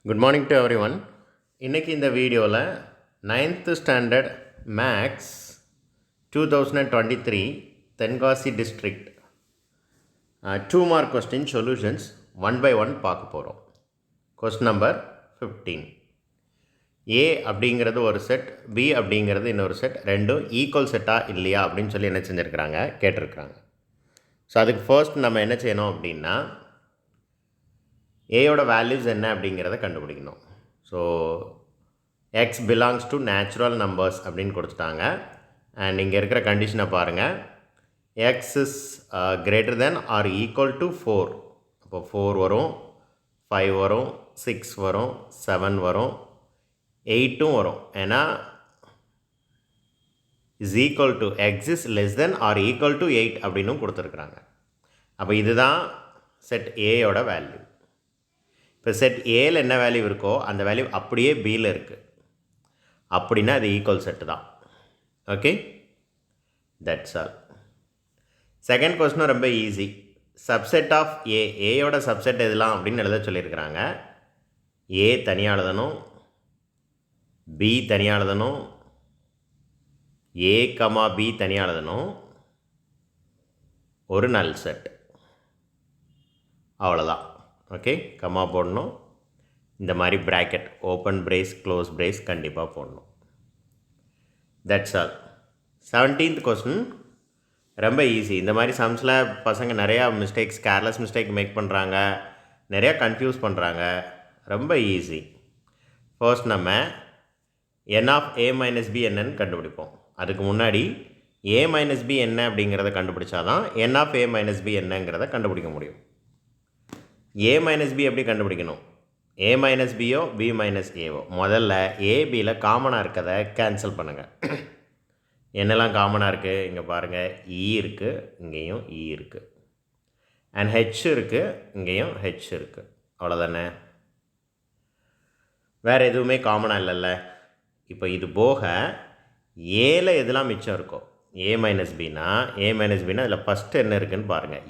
Good morning to everyone. இன்னைக்கு இந்த வீடியோவில் 9th standard maths 2023 Tenkasi district 2 mark question solutions 1 by 1 பார்க்க போகிறோம். Question number 15. ஏ அப்படிங்கிறது ஒரு செட், பி அப்படிங்கிறது இன்னொரு செட், ரெண்டும் ஈக்குவல் செட்டாக இல்லையா அப்படின்னு சொல்லி என்ன செஞ்சுருக்கிறாங்க கேட்டிருக்கிறாங்க. ஸோ அதுக்கு ஃபர்ஸ்ட் நம்ம என்ன செய்யணும் அப்படின்னா ஏயோட வேல்யூஸ் என்ன அப்படிங்கிறத கண்டுபிடிக்கணும். So x belongs to natural numbers அப்படின்னு கொடுத்துட்டாங்க. அண்ட் இங்கே இருக்கிற கண்டிஷனை பாருங்கள். X is greater than or equal to 4. அப்போ 4 வரும், 5 வரும், 6 வரும், 7 வரும், 8ம் வரும். ஏன்னா is equal to x is less than or equal to 8 அப்படின்னு கொடுத்துருக்குறாங்க. அப்போ இதுதான் செட் ஏயோட வேல்யூ. இப்போ செட் ஏல என்ன வேல்யூ இருக்கோ அந்த வேல்யூ அப்படியே பியில் இருக்குது அப்படின்னா அது ஈக்குவல் செட்டு தான். Okay, that's all. செகண்ட் கொஸ்டினும் ரொம்ப ஈஸி. சப்செட் ஆஃப் ஏயோட சப்செட் எதெல்லாம் அப்படின்னு எழுத சொல்லியிருக்கிறாங்க. ஏ தனியாக எழுதணும், பி தனியாக எழுதணும், ஏ கமா பி தனியாக எழுதணும், ஒரு நல் செட், அவ்வளோதான். ஓகே, கம்மா போடணும். இந்த மாதிரி bracket open brace close brace கண்டிப்பாக போடணும். That's all. 17th கொஸ்டின் ரொம்ப ஈஸி. இந்த மாதிரி சம்ஸில் பசங்க நிறையா மிஸ்டேக்ஸ், கேர்லெஸ் மிஸ்டேக் மேக் பண்ணுறாங்க, நிறையா கன்ஃபியூஸ் பண்ணுறாங்க. ரொம்ப ஈஸி. ஃபர்ஸ்ட் நம்ம என் ஆஃப் ஏ மைனஸ் பி என்னன்னு கண்டுபிடிப்போம். அதுக்கு முன்னாடி ஏ மைனஸ் பி என்ன அப்படிங்கிறத கண்டுபிடிச்சாதான் என் ஆஃப் ஏ மைனஸ் பி என்னங்கிறத கண்டுபிடிக்க முடியும். ஏ மைனஸ் பி எப்படி கண்டுபிடிக்கணும்? ஏ மைனஸ் பியோ பி மைனஸ் ஏவோ. முதல்ல ஏபியில் காமனாக இருக்கதை கேன்சல் பண்ணுங்கள். என்னெல்லாம் காமனாக இருக்குது இங்கே பாருங்கள். இ இருக்குது, இங்கேயும் இ இருக்குது, அண்ட் ஹெச் இருக்குது, இங்கேயும் ஹெச் இருக்குது. அவ்வளோதானே, வேறு எதுவுமே காமனாக இல்லைல்ல. இப்போ இது போக ஏல எதெல்லாம் மிச்சம் இருக்கோ, ஏ மைனஸ் பின்னா அதில் ஃபஸ்ட்டு என்ன இருக்குதுன்னு பாருங்கள்.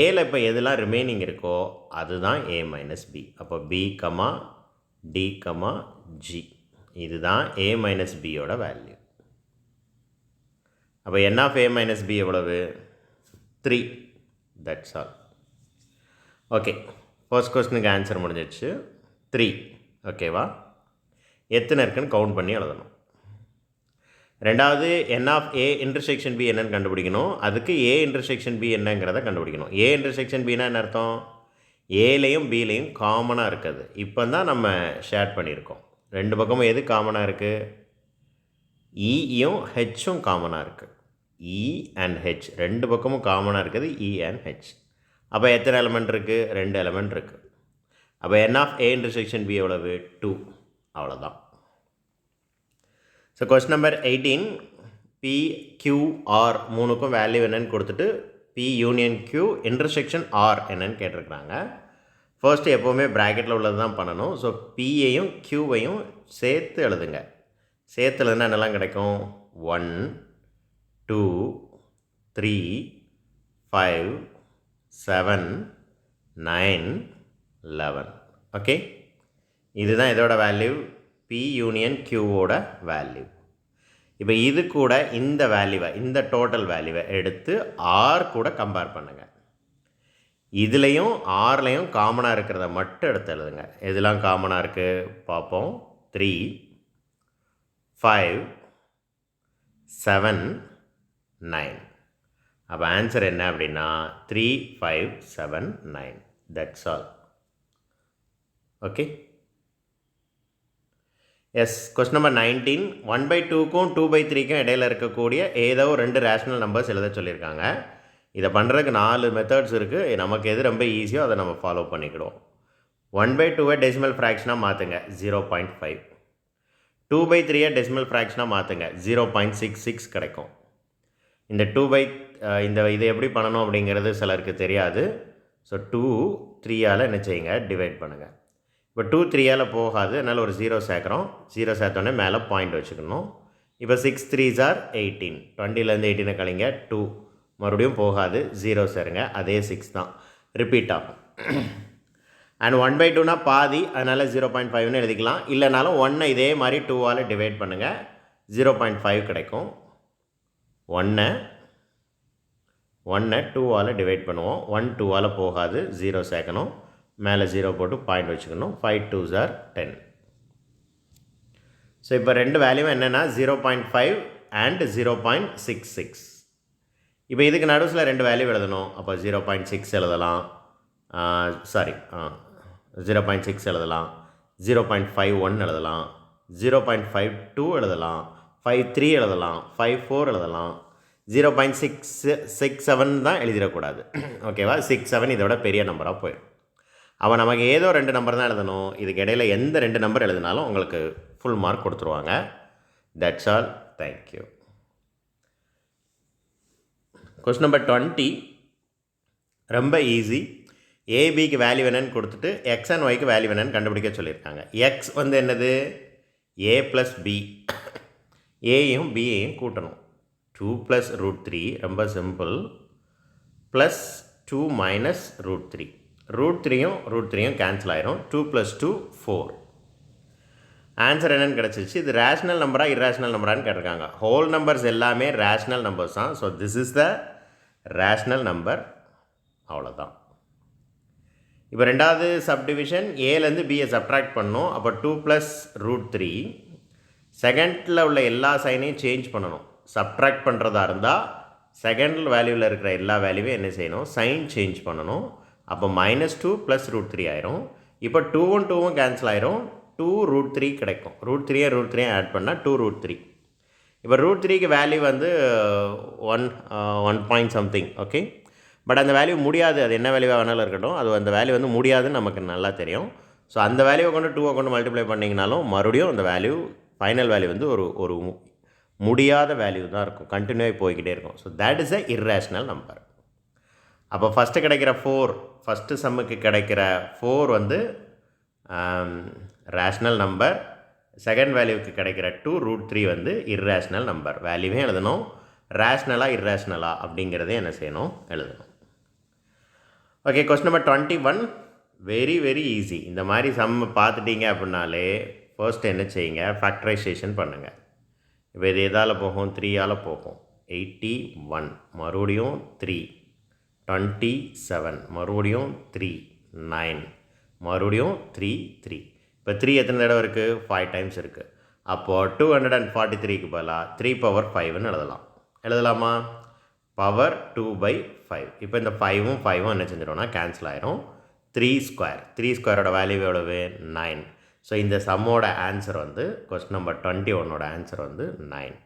ஏல இப்போ எதெல்லாம் ரிமைனிங் இருக்கோ அதுதான் ஏ மைனஸ் பி. அப்போ B comma D comma G, இதுதான் ஏ மைனஸ் பியோட வேல்யூ. அப்போ n of A minus B எவ்வளவு? 3. That's all. ஓகே, ஃபர்ஸ்ட் கொஸ்டினுக்கு ஆன்சர் முடிஞ்சிடுச்சு. 3. ஓகேவா? எத்தனை இருக்குன்னு கவுண்ட் பண்ணி எழுதணும். ரெண்டாவது n of A intersection B என்னன்னு கண்டுபிடிக்கணும். அதுக்கு ஏ இன்டர்செக்ஷன் பி என்னங்கிறத கண்டுபிடிக்கணும். ஏ இன்டர்செக்ஷன் பின்னா என்ன அர்த்தம்? ஏலையும் பிலையும் காமனாக இருக்குது. இப்போ தான் நம்ம ஷேர் பண்ணியிருக்கோம். ரெண்டு பக்கமும் எது காமனாக இருக்குது? இயும் ஹெச்சும் காமனாக இருக்குது. இ அண்ட் ஹெச் ரெண்டு பக்கமும் காமனாக இருக்குது, இ அண்ட் ஹெச். அப்போ எத்தனை எலமெண்ட் இருக்குது? 2 எலமெண்ட் இருக்குது. அப்போ n of A intersection B எவ்வளவு? 2. அவ்வளோதான். So question number 18. P Q R மூணுக்கும் வேல்யூ என்னன்னு கொடுத்துட்டு P union Q intersection R என்னன்னு கேட்டிருக்கிறாங்க. ஃபர்ஸ்ட்டு எப்போவுமே ப்ராக்கெட்டில் உள்ளது தான் பண்ணணும். ஸோ பியையும் கியூவையும் சேர்த்து எழுதுங்க. சேர்த்து எழுதுனா என்னெல்லாம் கிடைக்கும்? 1 2 3 5 7 9 11. ஓகே, இதுதான் இதோட வேல்யூ, பி யூனியன் கியூவோட வேல்யூ. இப்போ இது கூட இந்த வேல்யூவை, இந்த டோட்டல் வேல்யூவை எடுத்து ஆர் கூட கம்பேர் பண்ணுங்கள். இதுலேயும் ஆர்லேயும் காமனாக இருக்கிறத மட்டும் எடுத்து எழுதுங்க. எதெல்லாம் காமனாக இருக்குது பார்ப்போம். 3 5 7 9. அப்போ ஆன்சர் என்ன அப்படின்னா 3 5 7 9. That's all. Okay, yes. Question number 19. 1/2க்கும் 2/3க்கும் இடையில் இருக்கக்கூடிய ஏதோ 2 ரேஷ்னல் நம்பர்ஸ் எழுத சொல்லியிருக்காங்க. இதை பண்ணுறதுக்கு 4 மெத்தட்ஸ் இருக்குது. நமக்கு எது ரொம்ப ஈஸியோ அதை நம்ம ஃபாலோ பண்ணிக்கிடுவோம். 1/2 டெசிமல் ஃப்ராக்ஷனாக மாற்றுங்க, 0.5. 2/3 டெசிமல் ஃப்ராக்ஷனாக மாற்றுங்க, 0.66 கிடைக்கும். இந்த இதை எப்படி பண்ணணும் அப்படிங்கிறது சிலருக்கு தெரியாது. ஸோ 2 3ஆல் என்ன செய்யுங்க, டிவைட் பண்ணுங்கள். இப்போ 2 3ஆல் போகாது, அதனால் ஒரு 0 சேர்க்குறோம். 0 சேர்த்தோடனே மேலே பாயிண்ட் வச்சுக்கணும். இப்போ 6 3s are 18. 20லேருந்து 18 கழிங்க, 2. மறுபடியும் போகாது, 0 சேருங்க, அதே 6 தான் ரிப்பீட் ஆகும். அண்ட் 1/2னா பாதி, அதனால் 0.5ன்னு எழுதிக்கலாம். இல்லைனாலும் 1 இதே மாதிரி 2ஆல் டிவைட் பண்ணுங்கள், 0.5 கிடைக்கும். 1 2ஆல் டிவைட் பண்ணுவோம். 1 2ஆல் போகாது, 0 சேர்க்கணும், மேலே 0 போட்டு பாயிண்ட் வச்சுக்கணும். 5 2s are 10. ஸோ இப்போ ரெண்டு வேல்யூ என்னென்னா 0.5 அண்ட் 0.66. இப்போ இதுக்கு நடுவில் ரெண்டு வேல்யூ எழுதணும். அப்போ 0.6 எழுதலாம், 0.6 எழுதலாம், 0.51 எழுதலாம், 0.52 எழுதலாம், 53 எழுதலாம், 54 எழுதலாம். 0.67 தான் எழுதிடக்கூடாது. ஓகேவா? 67 இதோட பெரிய நம்பராக போயிடும். அப்போ நமக்கு ஏதோ ரெண்டு நம்பர் தான் எழுதணும். இதுக்கு இடையில் எந்த ரெண்டு நம்பர் எழுதினாலும் உங்களுக்கு ஃபுல் மார்க் கொடுத்துருவாங்க. That's all. Thank you. Question number 20 ரொம்ப ஈஸி. ஏபிக்கு வேல்யூ என்னன்னு கொடுத்துட்டு எக்ஸ் அண்ட் ஒய்க்கு வேல்யூ என்னன்னு கண்டுபிடிக்க சொல்லியிருக்காங்க. எக்ஸ் வந்து என்னது? ஏ ப்ளஸ் பி. ஏயும் பியையும் கூட்டணும். 2 + √3 ரொம்ப சிம்பிள், ப்ளஸ் 2 - √3. √3யும் கேன்சல் ஆயிரும். 2 + 2 4. ஆன்சர் என்னென்னு கிடச்சிச்சு. இது ரேஷ்னல் நம்பரா இர்ரேஷ்னல் நம்பரான்னு கேட்டிருக்காங்க. ஹோல் நம்பர்ஸ் எல்லாமே ரேஷ்னல் நம்பர்ஸ் தான். So this is the rational number. அவ்வளோதான். இப்போ ரெண்டாவது சப்டிவிஷன், ஏலேருந்து பியை சப்ட்ராக்ட் பண்ணணும். அப்போ 2 + √3. செகண்டில் உள்ள எல்லா சைனையும் சேஞ்ச் பண்ணணும். சப்ட்ராக்ட் பண்ணுறதா இருந்தால் செகண்ட் வேல்யூவில் இருக்கிற எல்லா வேல்யூவையும் என்ன செய்யணும்? சைன் சேஞ்ச் பண்ணணும். அப்போ -2 + √3 ஆயிரும். இப்போ 2ம் 2ம் கேன்சல் ஆயிரும். 2 √3 கிடைக்கும். √3 ஆட் பண்ணால் 2 √3. இப்போ √3க்கு வேல்யூ வந்து 1 பாயிண்ட் சம்திங். ஓகே, பட் அந்த வேல்யூ முடியாது. அது என்ன வேல்யூவாக வேணாலும் இருக்கட்டும், அது அந்த வேல்யூ வந்து முடியாதுன்னு நமக்கு நல்லா தெரியும். ஸோ அந்த வேல்யூவை கொண்டு 2 கொண்டு மல்டிப்ளை பண்ணிங்கனாலும் மறுபடியும் அந்த வேல்யூ ஃபைனல் வேல்யூ வந்து ஒரு முடியாத வேல்யூ தான் இருக்கும். கண்டினியூவாக போய்கிட்டே இருக்கும். So that is a irrational number. அப்போ ஃபஸ்ட்டு கிடைக்கிற 4, ஃபஸ்ட்டு சம்முக்கு கிடைக்கிற 4 வந்து ரேஷ்னல் நம்பர். செகண்ட் வேல்யூவுக்கு கிடைக்கிற 2 √3 வந்து இர்ரேஷ்னல் நம்பர். வேல்யூவே எழுதணும். ரேஷ்னலா இர்ரேஷ்னலா அப்படிங்கிறதே என்ன செய்யணும்? எழுதணும். Okay, question number 21 very very easy. இந்த மாதிரி சம் பார்த்துட்டீங்க அப்படின்னாலே ஃபர்ஸ்ட் என்ன செய்யுங்க? ஃபேக்டரைசேஷன் பண்ணுங்கள். இப்போ இது எதால் போகும்? 3ஆல் போகும். 81 மறுபடியும் 3, 27 மறுபடியும் 3, 9 மறுபடியும் 3, 3. இப்போ 3 எத்தனை தடவை இருக்குது? 5 டைம்ஸ் இருக்குது. அப்போது 243க்கு பதிலாக 3/5ன்னு எழுதலாமா? பவர் 2/5. இப்போ இந்த 5ம் 5ம் என்ன செஞ்சிடும்னா கேன்சல் ஆயிரும். 3² வேல்யூ எவ்வளவு? 9. ஸோ இந்த சம்மோட ஆன்சர் வந்து கொஸ்டின் நம்பர் 21ஓட ஆன்சர் வந்து 9.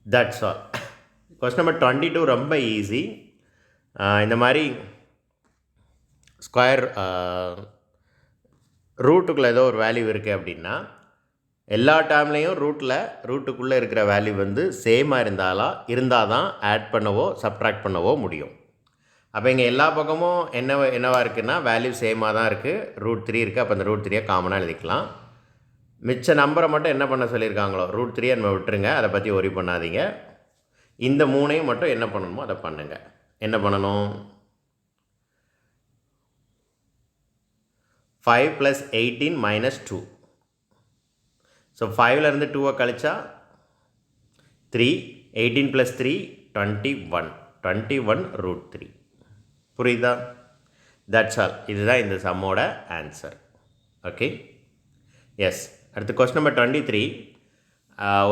That's all. கொஸ்டின் நம்பர் 22 ரொம்ப ஈஸி. இந்த மாதிரி ஸ்கொயர் ரூட்டுக்குள்ளே ஏதோ ஒரு வேல்யூ இருக்குது அப்படின்னா எல்லா டைம்லேயும் ரூட்டுக்குள்ளே இருக்கிற வேல்யூ வந்து சேமாக இருந்தால் தான் ஆட் பண்ணவோ சப்ட்ராக்ட் பண்ணவோ முடியும். அப்போ இங்கே எல்லா பக்கமும் என்னவா இருக்குன்னா வேல்யூ சேமாக தான் இருக்குது. √3 இருக்குது. அப்போ அந்த √3யை காமனாக எழுதிக்கலாம். மிச்ச நம்பரை மட்டும் என்ன பண்ண சொல்லியிருக்காங்களோ √3 நம்ம விட்டுருங்க, அதை பற்றி ஒரி பண்ணாதீங்க. இந்த 3ஐயும் மட்டும் என்ன பண்ணணுமோ அதை பண்ணுங்கள். என்ன பண்ணணும்? 5 + 18 - 2. ஸோ 5லேருந்து 2 கழிச்சா 3, 18 + 3 21, 21 √3. புரியுதா? That's all. இதுதான் இந்த சம்மோட ஆன்சர். Okay, yes. அடுத்து கொஸ்டின் நம்பர் 23.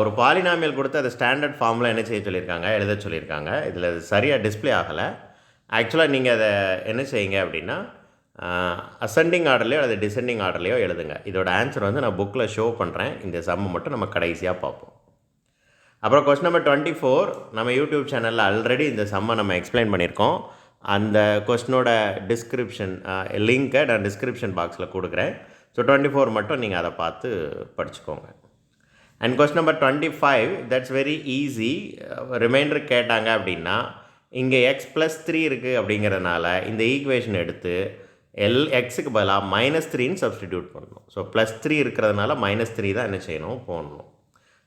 ஒரு பாலினாமியல் கொடுத்து அதை ஸ்டாண்டர்ட் ஃபார்மில் என்ன செய்ய சொல்லியிருக்காங்க? எழுத சொல்லியிருக்காங்க. இதில் சரியாக டிஸ்பிளே ஆகலை. ஆக்சுவலாக நீங்கள் அதை என்ன செய்யுங்க அப்படின்னா அசெண்டிங் ஆர்டர்லையோ அல்லது டிசெண்டிங் ஆர்டர்லையோ எழுதுங்க. இதோட ஆன்சர் வந்து நான் புக்கில் ஷோ பண்ணுறேன். இந்த சம்மை மட்டும் நம்ம கடைசியாக பார்ப்போம். அப்புறம் கொஸ்டின் நம்பர் 24 நம்ம யூடியூப் சேனலில் ஆல்ரெடி இந்த சம்மை நம்ம எக்ஸ்பிளைன் பண்ணியிருக்கோம். அந்த கொஸ்டினோட டிஸ்கிரிப்ஷன் லிங்க்கை நான் டிஸ்கிரிப்ஷன் பாக்ஸில் கொடுக்குறேன். ஸோ 24 மட்டும் நீங்கள் அதை பார்த்து படிச்சுக்கோங்க. And question number 25 that's very easy. Remainder கேட்டாங்க அப்படின்னா இங்கே x + 3 இருக்குது அப்படிங்கிறதுனால இந்த ஈக்குவேஷன் எடுத்து எக்ஸுக்கு பதிலாக -3ன்னு சப்ஸ்டிடியூட் பண்ணணும். ஸோ +3 இருக்கிறதுனால -3 தான் என்ன செய்யணும்? போடணும்.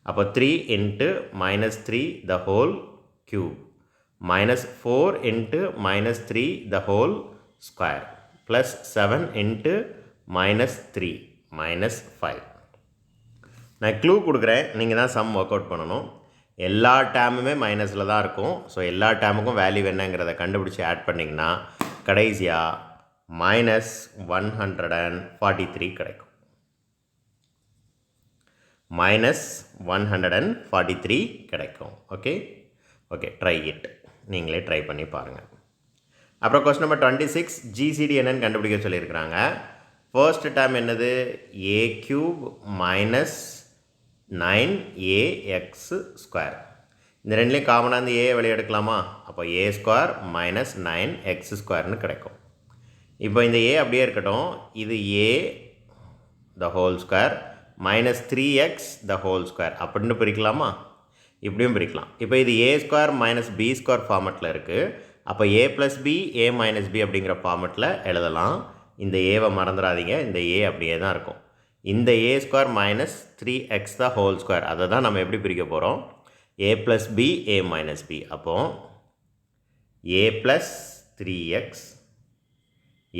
அப்போ 3 × -3 the whole cube -4 × -3 the whole square. Plus 7 into -3 -5. நான் க்ளூ கொடுக்குறேன், நீங்கள் தான் சம் ஒர்க் அவுட் பண்ணணும். எல்லா டேர்முமே மைனஸில் தான் இருக்கும். ஸோ எல்லா டேர்முக்கும் வேல்யூ என்னங்கிறத கண்டுபிடிச்சி ஆட் பண்ணிங்கன்னா கடைசியாக -143 கிடைக்கும். -143 கிடைக்கும். Okay okay, try it. நீங்களே ட்ரை பண்ணி பாருங்கள். அப்புறம் கொஸ்டின் நம்பர் 26, ஜிசிடி என்னன்னு கண்டுபிடிக்க சொல்லியிருக்கிறாங்க. ஃபர்ஸ்ட் டேர்ம் என்னது? a cube minus 9ax square. இந்த ரெண்டுலேயும் காமனாக இந்த ஏ வெளியே எடுக்கலாமா? அப்போ a ஸ்கொயர் மைனஸ் 9x ஸ்கொயர்னு கிடைக்கும். இப்போ இந்த a அப்படியே இருக்கட்டும். இது a the whole square minus 3x the whole square அப்படின்னு பிரிக்கலாமா? இப்படியும் பிரிக்கலாம். இப்போ இது a square minus b square ஃபார்மெட்டில் இருக்குது. அப்போ a plus b a minus b அப்படிங்கிற ஃபார்மெட்டில் எழுதலாம். இந்த ஏவை மறந்துடாதீங்க, இந்த a அப்படியே தான் இருக்கும். இந்த a square minus 3x the whole square, அதை தான் நம்ம எப்படி பிரிக்க போகிறோம்? a plus b a minus b. அப்போது a plus 3x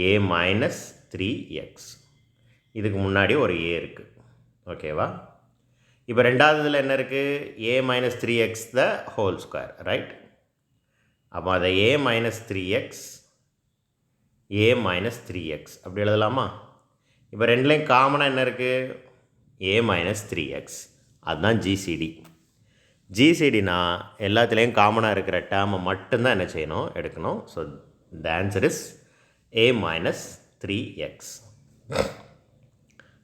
a minus 3x. இதுக்கு முன்னாடி ஒரு a இருக்குது. ஓகேவா? இப்போ ரெண்டாவது இதில் என்ன இருக்குது? a minus 3x the whole square, right? அப்போ அதை a minus 3x a minus 3x அப்படி எழுதலாமா? இப்போ ரெண்டுலேயும் காமனாக என்ன இருக்குது? a minus 3x. அதுதான் ஜிசிடி. ஜிசிடினா எல்லாத்துலேயும் காமனாக இருக்கிற டேர்மை மட்டும்தான் என்ன செய்யணும்? எடுக்கணும். So the answer is a minus 3x.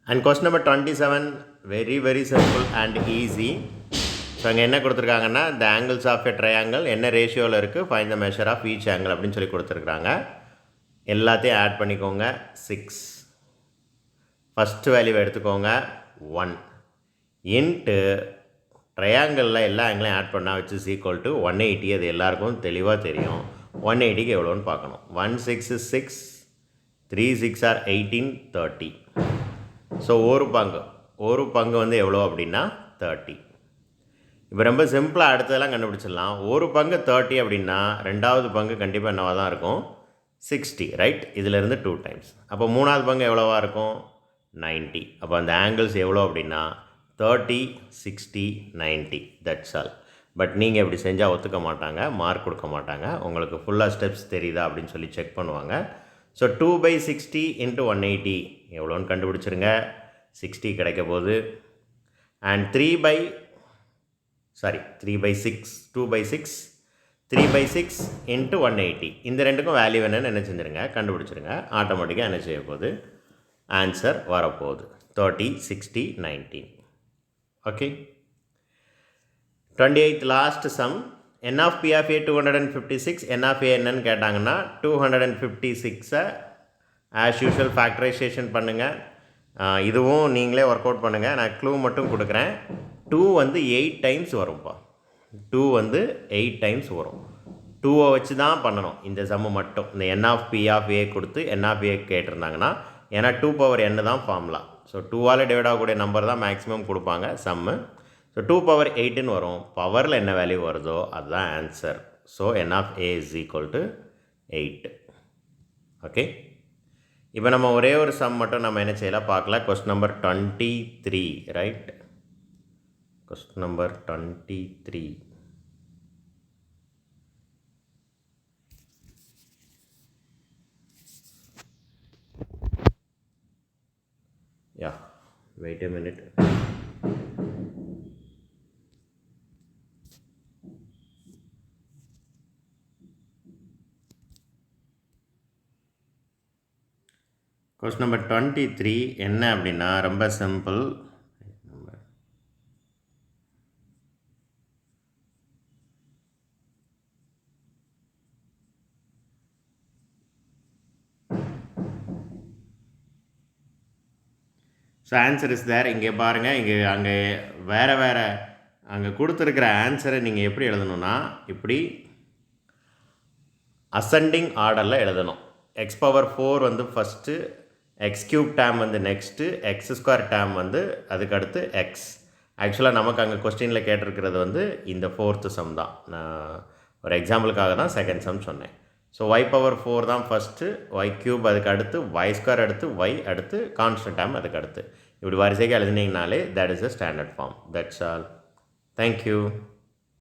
And question number 27, very very simple and easy. So அங்கே என்ன கொடுத்துருக்காங்கன்னா, the angles of a triangle என்ன ரேஷியோவில் இருக்குது, find the measure of each angle அப்படின்னு சொல்லி கொடுத்துருக்குறாங்க. எல்லாத்தையும் ஆட் பண்ணிக்கோங்க. 6 ஃபஸ்ட்டு வேல்யூவை எடுத்துக்கோங்க 1 இன்ட்டு ட்ரையாங்கிளில் எல்லா ஆங்கிளையும் ஆட் பண்ணால் வச்சு ஈக்குவல் டு 180. அது எல்லாருக்கும் தெளிவாக தெரியும். 180க்கு எவ்வளோன்னு பார்க்கணும். 1 6 is 6, 3 6 are 18, 30. ஸோ ஒரு பங்கு வந்து எவ்வளோ அப்படின்னா 30. இப்போ ரொம்ப சிம்பிளாக அடுத்ததெல்லாம் கண்டுபிடிச்சிடலாம். ஒரு பங்கு 30 அப்படின்னா ரெண்டாவது பங்கு கண்டிப்பாக என்னவாக தான் இருக்கும்? 60, ரைட்? இதிலேருந்து 2 டைம்ஸ். அப்போ மூணாவது பங்கு எவ்வளோவா இருக்கும்? 90. அப்போ அந்த ஆங்கிள்ஸ் எவ்வளோ அப்படின்னா 30, 60, 90. That's all. பட் நீங்கள் இப்படி செஞ்சால் ஒத்துக்க மாட்டாங்க, மார்க் கொடுக்க மாட்டாங்க. உங்களுக்கு ஃபுல்லாக ஸ்டெப்ஸ் தெரியுதா அப்படின்னு சொல்லி செக் பண்ணுவாங்க. ஸோ 2/60 இன்ட்டு 180 எவ்வளோன்னு கண்டுபிடிச்சிருங்க. 60 கிடைக்க போகுது. அண்ட் 3/6 2/6 3/6 இன்ட்டு 180 இந்த ரெண்டுக்கும் வேல்யூ என்னன்னு என்ன செஞ்சுருங்க? கண்டுபிடிச்சிருங்க. ஆட்டோமேட்டிக்காக என்ன செய்ய போகுது? ஆன்சர் வரப்போகுது. 30, 60, 90. Okay. 28th last some. n of p of a 256, n of a என்னன்னு கேட்டாங்கன்னா 256 ஆஸ் யூஷுவல் ஃபேக்டரைசேஷன் பண்ணுங்கள். இதுவும் நீங்களே ஒர்க் அவுட் பண்ணுங்கள். நான் க்ளூ மட்டும் கொடுக்குறேன். 2 வந்து 8 டைம்ஸ் வரும்ப்பா. 2 வந்து 8 டைம்ஸ் வரும். 2 வச்சு தான் பண்ணணும் இந்த சம்மு மட்டும். இந்த n of p of a கொடுத்து n of a கேட்டிருந்தாங்கன்னா, ஏன்னா 2n தான் ஃபார்முலா. ஸோ 2ஆல் டிவைட் ஆகக்கூடிய நம்பர் தான் மேக்ஸிமம் கொடுப்பாங்க சம்மு. ஸோ 2/8ன்னு வரும். பவரில் என்ன வேல்யூ வருதோ அதுதான் answer. So n of a is equal to 8. Okay. இப்போ நம்ம ஒரே ஒரு சம் மட்டும் நம்ம என்ன செய்யலாம் பார்க்கலாம். Question number 23, right? Question number 23. Yeah, wait a minute. Question number 23 என்ன அப்படின்னா ரொம்ப simple. So answer is there. இங்கே பாருங்கள், இங்கே அங்கே வேறு அங்கே கொடுத்துருக்கிற ஆன்சரை நீங்கள் எப்படி எழுதணும்னா இப்படி அசெண்டிங் ஆர்டரில் எழுதணும். x⁴ வந்து ஃபஸ்ட்டு, x³ டேம் வந்து நெக்ஸ்ட்டு, x² டேம் வந்து அதுக்கடுத்து x. ஆக்சுவலாக நமக்கு அங்கே கொஸ்டினில் கேட்டிருக்கிறது வந்து இந்த 4th சம் தான். நான் ஒரு எக்ஸாம்பிளுக்காக தான் செகண்ட் சம் சொன்னேன். ஸோ ஒய் பவர் 4 தான் ஃபஸ்ட்டு, ஒய் க்யூப் அதுக்கு அடுத்து, ஒய் ஸ்கொயர் அடுத்து, ஒய் அடுத்து, கான்ஸ்டன்ட் டேர்ம் அதுக்கு அடுத்து. இப்படி வரிசைக்கு எழுதினீங்கனாலே that is a standard form. That's all. Thank you.